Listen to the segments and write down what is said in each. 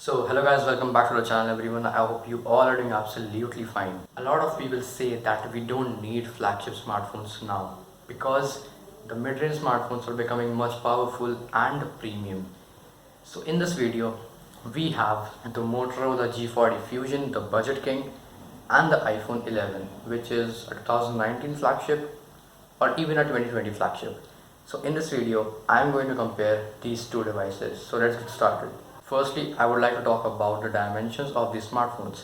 So hello guys, welcome back to the channel everyone. I hope you all are doing absolutely fine. A lot of people say that we don't need flagship smartphones now because the mid-range smartphones are becoming much powerful and premium. So in this video, we have the Motorola G40 Fusion, the budget king, and the iPhone 11, which is a 2019 flagship or even a 2020 flagship. So in this video, I am going to compare these two devices. So let's get started. Firstly, I would like to talk about the dimensions of these smartphones.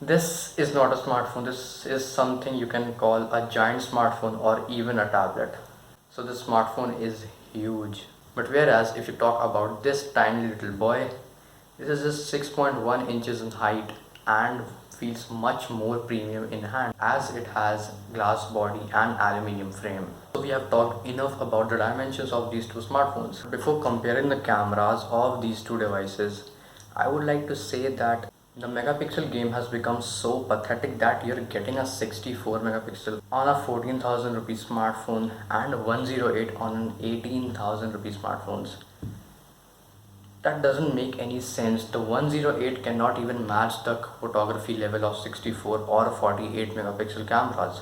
This is not a smartphone, this is something you can call a giant smartphone or even a tablet. So this smartphone is huge. But whereas if you talk about this tiny little boy, this is just 6.1 inches in height and feels much more premium in hand as it has glass body and aluminium frame. So we have talked enough about the dimensions of these two smartphones. Before comparing the cameras of these two devices, I would like to say that the megapixel game has become so pathetic that you're getting a 64 megapixel on a 14,000 rupees smartphone and 108 on an 18,000 rupees smartphones. That doesn't make any sense. The 108 cannot even match the photography level of 64 or 48 megapixel cameras.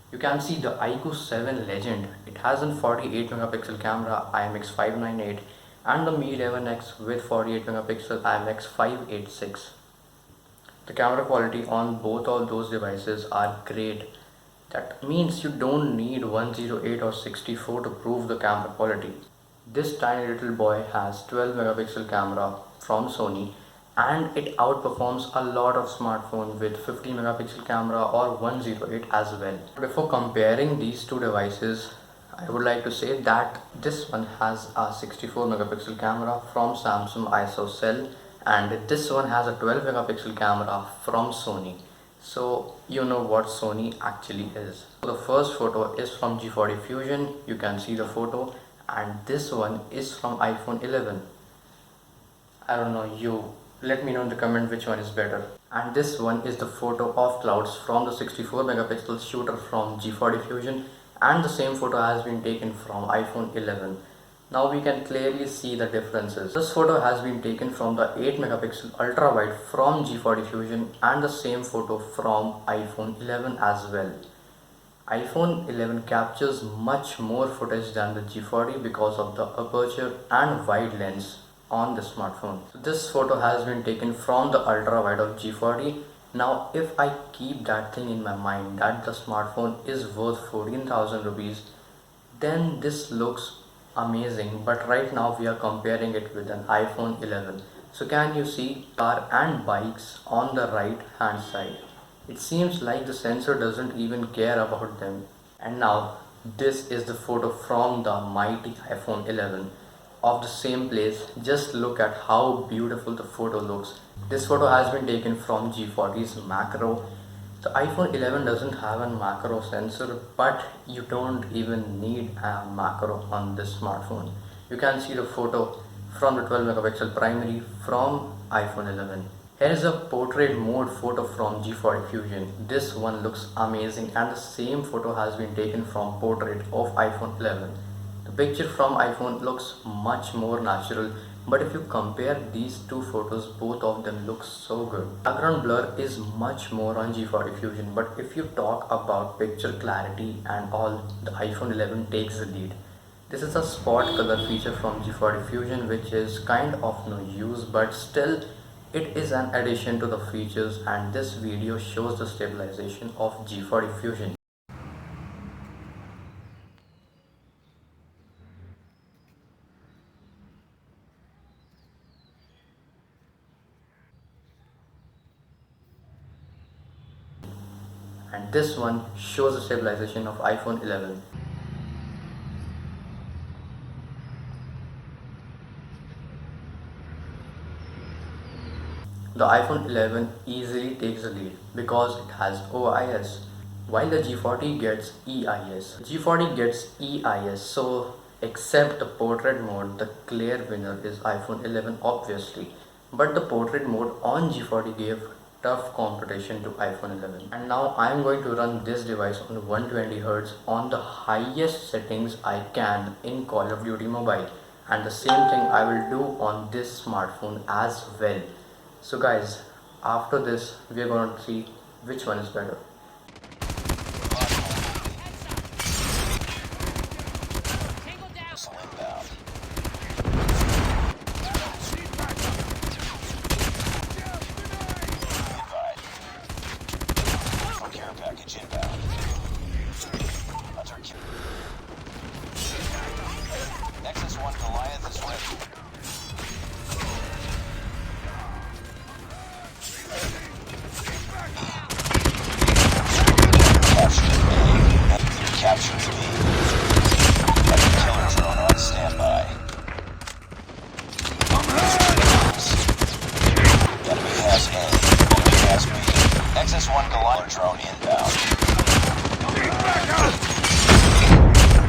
You can see the iQOO 7 Legend. It has a 48 megapixel camera IMX598 and the Mi 11X with 48 megapixel IMX586. The camera quality on both of those devices are great. That means you don't need 108 or 64 to prove the camera quality. This tiny little boy has 12 megapixel camera from Sony and it outperforms a lot of smartphones with 50 megapixel camera or 108 as well. Before comparing these two devices, I would like to say that this one has a 64 megapixel camera from Samsung ISOCELL and this one has a 12 megapixel camera from Sony. So you know what Sony actually is. So the first photo is from G40 Fusion. You can see the photo, and this one is from iPhone 11. I don't know, you let me know in the comment which one is better. And this one is the photo of clouds from the 64 megapixel shooter from G40 Fusion, and the same photo has been taken from iPhone 11. Now we can clearly see the differences. This photo has been taken from the 8 megapixel ultra wide from G40 Fusion and the same photo from iPhone 11 as well. iPhone 11 captures much more footage than the G40 because of the aperture and wide lens on the smartphone. So this photo has been taken from the ultra wide of G40. Now if I keep that thing in my mind that the smartphone is worth 14,000 rupees, then this looks amazing. But right now we are comparing it with an iPhone 11. So can you see car and bikes on the right hand side? It seems like the sensor doesn't even care about them. And now this is the photo from the mighty iPhone 11 of the same place. Just look at how beautiful the photo looks. This photo has been taken from G40's macro. The iPhone 11 doesn't have a macro sensor, but you don't even need a macro on this smartphone. You can see the photo from the 12 megapixel primary from iPhone 11. Here is a portrait mode photo from G40 Fusion. This one looks amazing and the same photo has been taken from portrait of iPhone 11. The picture from iPhone looks much more natural, but if you compare these two photos, both of them look so good. Background blur is much more on G40 Fusion, but if you talk about picture clarity and all, the iPhone 11 takes the lead. This is a spot color feature from G40 Fusion, which is kind of no use, but still it is an addition to the features, and this video shows the stabilization of G40 Fusion. And this one shows the stabilization of iPhone 11. The iPhone 11 easily takes the lead because it has OIS, while the G40 gets EIS. G40 gets EIS, so except the portrait mode, the clear winner is iPhone 11 obviously. But the portrait mode on G40 gave tough competition to iPhone 11. And now I am going to run this device on 120Hz on the highest settings I can in Call of Duty Mobile. and the same thing I will do on this smartphone as well. So guys, after this we are going to see which one is better. Package inbound. Nexus 1 Goliath is ready. Capture B. Heavy killer drone on standby. Enemy has A. Enemy has B. Nexus 1 Goliath drone inbound.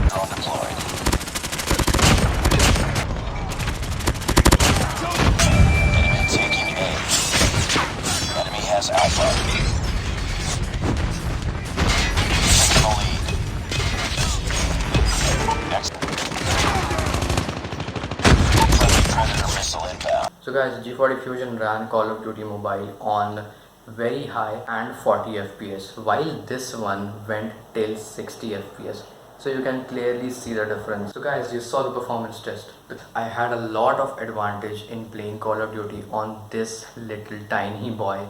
Drone deployed. Enemy taking A. Enemy has Alpha. Taking the lead. Friendly Predator missile inbound. So guys, G40 Fusion ran Call of Duty Mobile on very high and 40 FPS, while this one went till 60 FPS. So you can clearly see the difference. So guys, you saw the performance test. I had a lot of advantage in playing Call of Duty on this little tiny boy,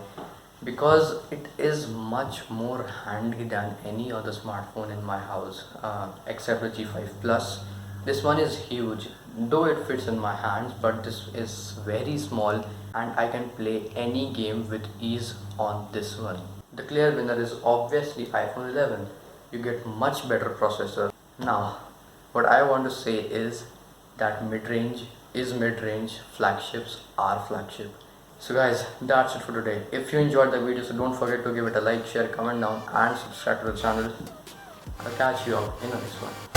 because it is much more handy than any other smartphone in my house, except the G5 Plus. This one is huge, though it fits in my hands, but this is very small and I can play any game with ease on this one. The clear winner is obviously iPhone 11. You get much better processor. Now, what I want to say is that mid-range is mid-range, flagships are flagship. So guys, that's it for today. If you enjoyed the video, so don't forget to give it a like, share, comment down and subscribe to the channel. I'll catch you up in the next one.